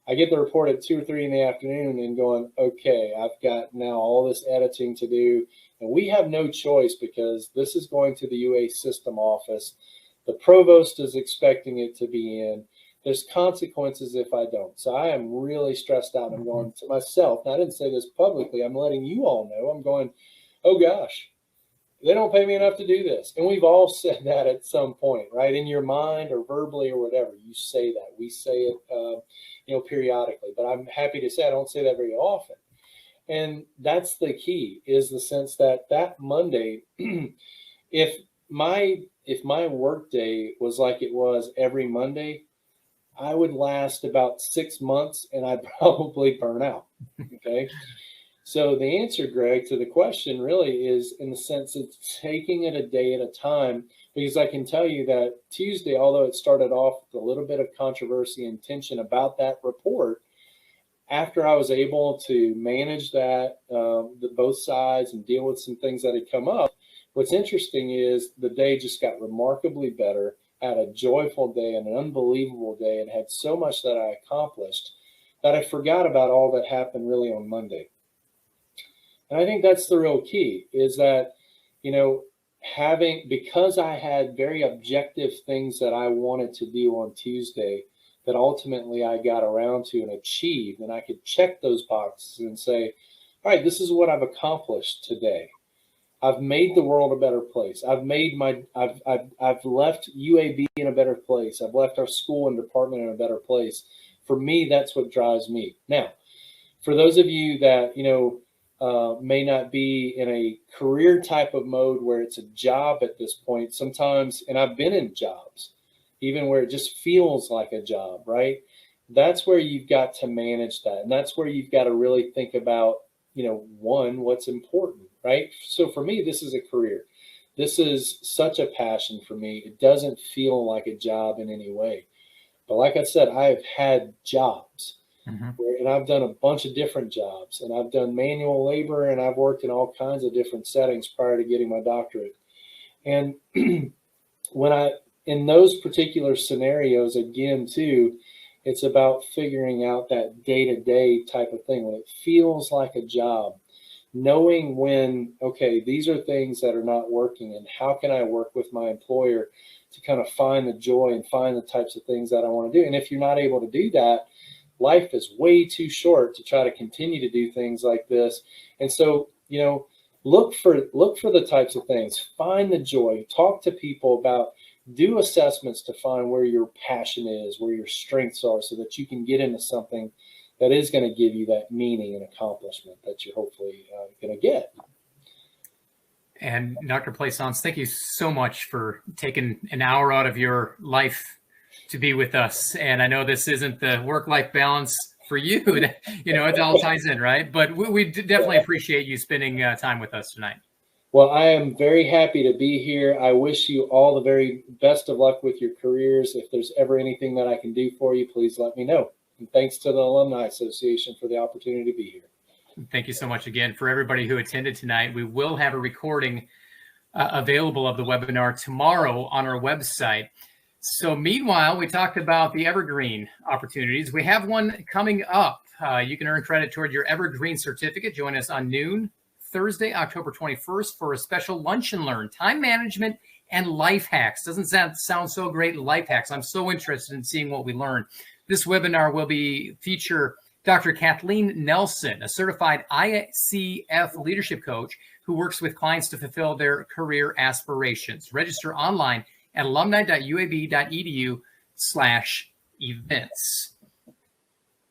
I get the report at 2 or 3 in the afternoon and going, okay, I've got now all this editing to do. And we have no choice because this is going to the UA system office. The provost is expecting it to be in. There's consequences if I don't. So I am really stressed out. I'm going to myself. Now, I didn't say this publicly. I'm letting you all know. I'm going, oh gosh, they don't pay me enough to do this. And we've all said that at some point, right? In your mind or verbally or whatever, you say that. We say it, periodically. But I'm happy to say I don't say that very often. And that's the key, is the sense that Monday, if my work day was like it was every Monday, I would last about 6 months and I'd probably burn out. Okay. So the answer, Greg, to the question really is in the sense of taking it a day at a time, because I can tell you that Tuesday, although it started off with a little bit of controversy and tension about that report, after I was able to manage that, both sides, and deal with some things that had come up, what's interesting is the day just got remarkably better. I had a joyful day and an unbelievable day, and had so much that I accomplished that I forgot about all that happened really on Monday. And I think that's the real key, is that, because I had very objective things that I wanted to do on Tuesday that ultimately I got around to and achieved, and I could check those boxes and say, all right, this is what I've accomplished today. I've made the world a better place. I've left UAB in a better place. I've left our school and department in a better place. For me, that's what drives me. Now, for those of you that, may not be in a career type of mode where it's a job at this point, sometimes, and I've been in jobs, even where it just feels like a job, right? That's where you've got to manage that. And that's where you've got to really think about, one, what's important, right? So for me, this is a career. This is such a passion for me. It doesn't feel like a job in any way. But like I said, I've had jobs. And I've done a bunch of different jobs, and I've done manual labor, and I've worked in all kinds of different settings prior to getting my doctorate. And in those particular scenarios, again, too, it's about figuring out that day-to-day type of thing when it feels like a job, knowing when, okay, these are things that are not working, and how can I work with my employer to kind of find the joy and find the types of things that I want to do. And if you're not able to do that, life is way too short to try to continue to do things like this. And so, look for the types of things, find the joy, talk to people about, do assessments to find where your passion is, where your strengths are, so that you can get into something that is going to give you that meaning and accomplishment that you're hopefully going to get. And Dr. Plaisance, thank you so much for taking an hour out of your life to be with us. And I know this isn't the work-life balance for you. It all ties in, right? But we definitely appreciate you spending time with us tonight. Well, I am very happy to be here. I wish you all the very best of luck with your careers. If there's ever anything that I can do for you, please let me know. And thanks to the Alumni Association for the opportunity to be here. Thank you so much again. For everybody who attended tonight, we will have a recording available of the webinar tomorrow on our website. So meanwhile, we talked about the Evergreen opportunities. We have one coming up. You can earn credit toward your Evergreen certificate. Join us on noon Thursday, October 21st for a special lunch and learn, time management and life hacks. Doesn't sound so great, life hacks. I'm so interested in seeing what we learn. This webinar will feature Dr. Kathleen Nelson, a certified ICF leadership coach who works with clients to fulfill their career aspirations. Register online at alumni.uab.edu/events.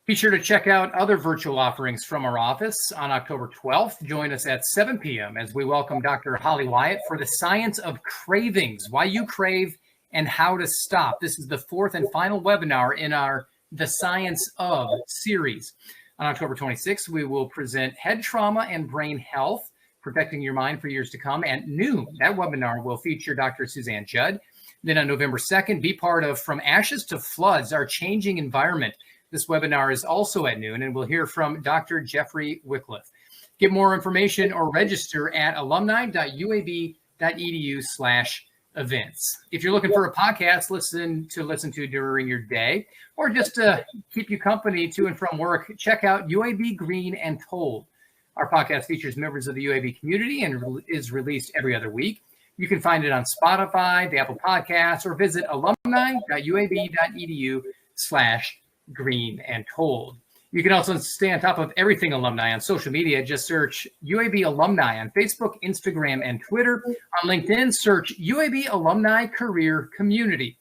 Be sure to check out other virtual offerings from our office on October 12th. Join us at 7 p.m. as we welcome Dr. Holly Wyatt for the Science of Cravings, Why You Crave and How to Stop. This is the fourth and final webinar in our The Science of series. On October 26th, we will present Head Trauma and Brain Health, Protecting Your Mind for Years to Come at noon. That webinar will feature Dr. Suzanne Judd. Then on November 2nd, be part of From Ashes to Floods, Our Changing Environment. This webinar is also at noon, and we'll hear from Dr. Jeffrey Wycliffe. Get more information or register at alumni.uab.edu/events. If you're looking for a podcast listen to during your day, or just to keep you company to and from work, check out UAB Green and Told. Our podcast features members of the UAB community and is released every other week. You can find it on Spotify, the Apple Podcasts, or visit alumni.uab.edu/green and told. You can also stay on top of everything alumni on social media. Just search UAB Alumni on Facebook, Instagram, and Twitter. On LinkedIn, search UAB Alumni Career Community.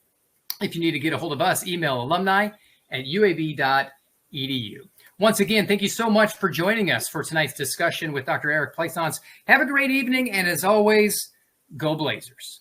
If you need to get a hold of us, email alumni@uab.edu. Once again, thank you so much for joining us for tonight's discussion with Dr. Eric Plaisance. Have a great evening, and as always, go Blazers.